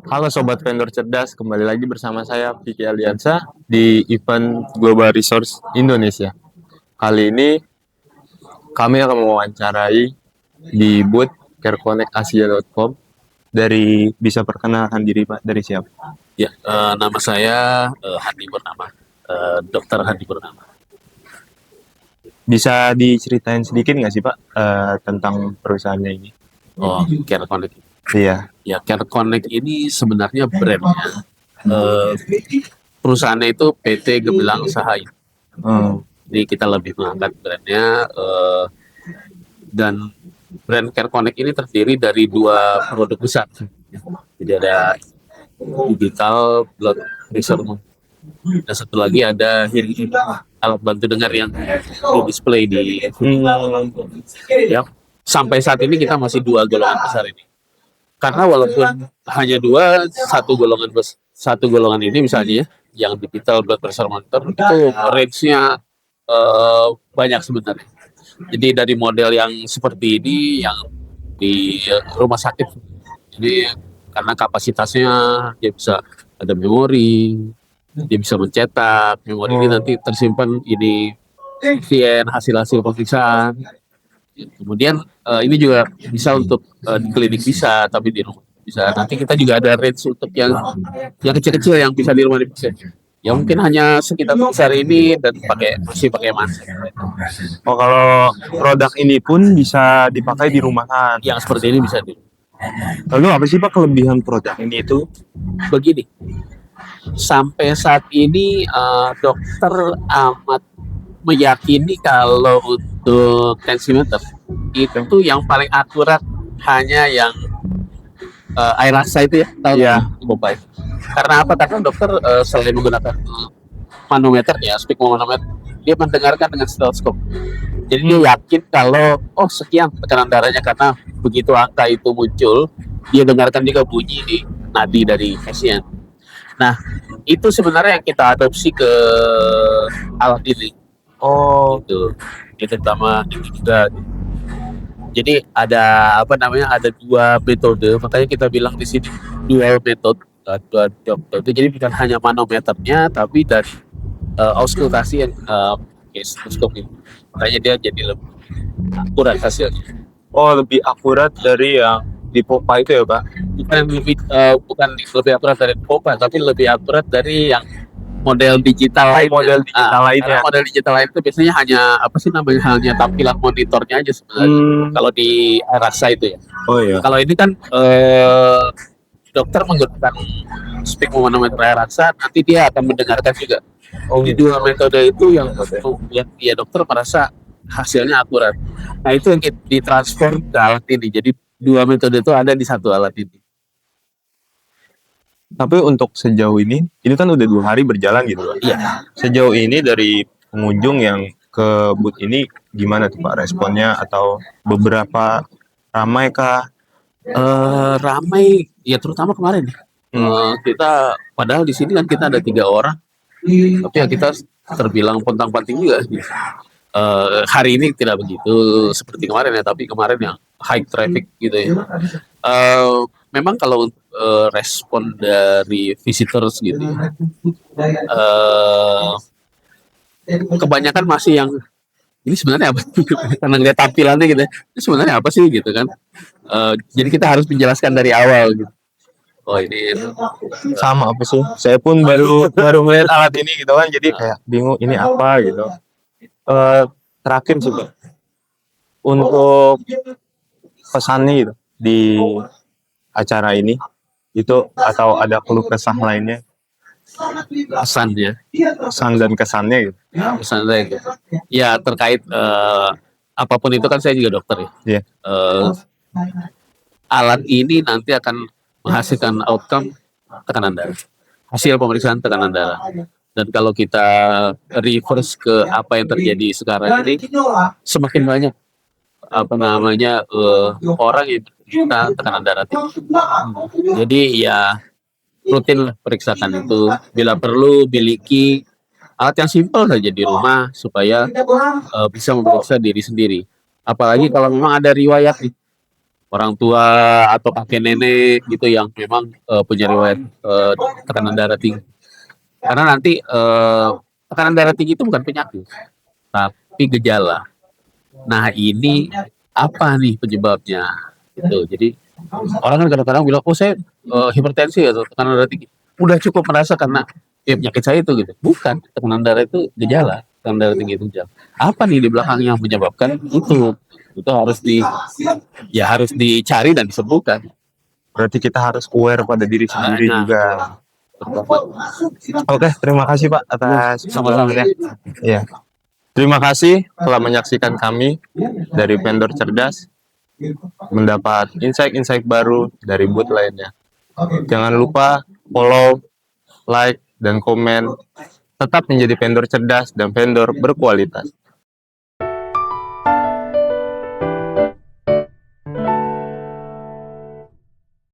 Halo Sobat Vendor Cerdas, kembali lagi bersama saya Vicky Aliansa di event Global Resource Indonesia. Kali ini kami akan mewawancarai di booth careconnectasia.com. Bisa perkenalkan diri Pak, dari siapa? Ya, nama saya Hadi Purnama, Dokter Hadi Purnama. Bisa diceritain sedikit nggak sih Pak tentang perusahaannya ini? Oh, Care Connect. Iya. Ya, Care Connect ini sebenarnya brandnya. Perusahaannya itu PT Gemilang Usaha. Jadi kita lebih mengangkat brandnya dan brand Care Connect ini terdiri dari dua produk besar. Jadi ada digital blood pressure dan satu lagi ada hearing alat bantu dengar yang di display di ya. Sampai saat ini kita masih dua golongan besar ini, karena walaupun hanya satu golongan ini misalnya yang digital blood pressure monitor itu range-nya banyak sebenarnya. Jadi dari model yang seperti ini yang di rumah sakit, jadi karena kapasitasnya dia bisa ada memori, dia bisa mencetak memori ini nanti tersimpan ini pasien hasil pemeriksaan. Kemudian ini juga bisa untuk di klinik bisa, tapi di rumah bisa. Nanti kita juga ada range untuk yang kecil-kecil yang bisa di rumah bisa. Ya mungkin hanya sekitar besar ini dan masih pakai masker. Oh, kalau produk ini pun bisa dipakai di rumahan. Yang seperti ini bisa di. Lalu apa sih Pak kelebihan produk ini itu? Begini, sampai saat ini dokter amat meyakini kalau untuk tensimeter itu yang paling akurat hanya yang air rasa itu ya, tahu ya, Bobai. Karena apa? Karena dokter selain menggunakan manometer ya, speak manometer, dia mendengarkan dengan stetoskop. Jadi dia yakin kalau sekian tekanan darahnya, karena begitu angka itu muncul, dia dengarkan juga bunyi di nadi dari pasien. Nah, itu sebenarnya yang kita adopsi ke alat ini. Itu pertama juga. Jadi ada ada dua metode, makanya kita bilang di sini dual method, dua metode. Jadi bukan hanya manometernya, tapi dari auskultasi yang stetoskop ini. Makanya dia jadi lebih akurat hasilnya. Oh, lebih akurat dari yang di Popa itu ya Pak? Bukan lebih akurat dari Popa, tapi lebih akurat dari yang model digital lain. Model digital lain itu biasanya hanya tampilan monitornya aja sebenarnya. Kalau di rasa itu ya. Oh iya. Kalau ini kan dokter menggunakan speak manometer rasa, nanti dia akan mendengarkan juga. Di dua metode itu yang dia dokter merasa hasilnya akurat. Nah, itu yang ditransfer ke alat ini. Jadi dua metode itu ada di satu alat ini. Tapi untuk sejauh ini kan udah 2 hari berjalan gitu Pak. Iya. Sejauh ini dari pengunjung yang ke booth ini gimana tuh Pak responnya, atau beberapa ramai kah? Ramai ya, terutama kemarin. Kita padahal di sini kan kita ada 3 orang, tapi ya kita terbilang pontang-panting juga. Hari ini tidak begitu seperti kemarin ya, tapi kemarin yang high traffic gitu ya. Memang kalau respon dari visitors gitu ya, kebanyakan masih yang ini sebenarnya apa? Karena ngeliat tampilannya gitu, ini sebenarnya apa sih gitu kan? Jadi kita harus menjelaskan dari awal gitu. Oh, ini sama apa sih? Saya pun baru melihat alat ini gitu kan, jadi kayak bingung ini apa gitu. Terakhir sih Pak, untuk pesannya gitu di acara ini itu, atau ada keluh kesah lainnya? Pesan dan kesannya gitu. Pesannya gitu. Ya, terkait apapun itu kan saya juga dokter ya. Alat ini nanti akan menghasilkan outcome tekanan darah, hasil pemeriksaan tekanan darah. Dan kalau kita reverse ke apa yang terjadi sekarang ini, semakin banyak orang yang kita tekanan darah tinggi. Jadi ya rutin periksakan itu. Bila perlu miliki alat yang simpel saja di rumah supaya bisa memeriksa diri sendiri. Apalagi kalau memang ada riwayat orang tua atau kakek nenek gitu yang memang punya riwayat tekanan darah tinggi. Karena nanti tekanan darah tinggi itu bukan penyakit, tapi gejala. Nah ini apa nih penyebabnya? Gitu. Jadi orang kan kadang-kadang bilang, oh saya hipertensi atau tekanan darah tinggi. Udah cukup merasa karena ya penyakit saya itu gitu. Bukan, tekanan darah itu gejala. Tekanan darah tinggi itu gejala. Apa nih di belakang yang menyebabkan itu? Itu harus dicari dan disembuhkan. Berarti kita harus aware pada diri sendiri Nah, juga. Oke, terima kasih Pak atas sama-sama ya. Iya. Terima kasih telah menyaksikan kami dari Vendor Cerdas, mendapat insight-insight baru dari booth lainnya. Jangan lupa follow, like, dan komen. Tetap menjadi vendor cerdas dan vendor berkualitas.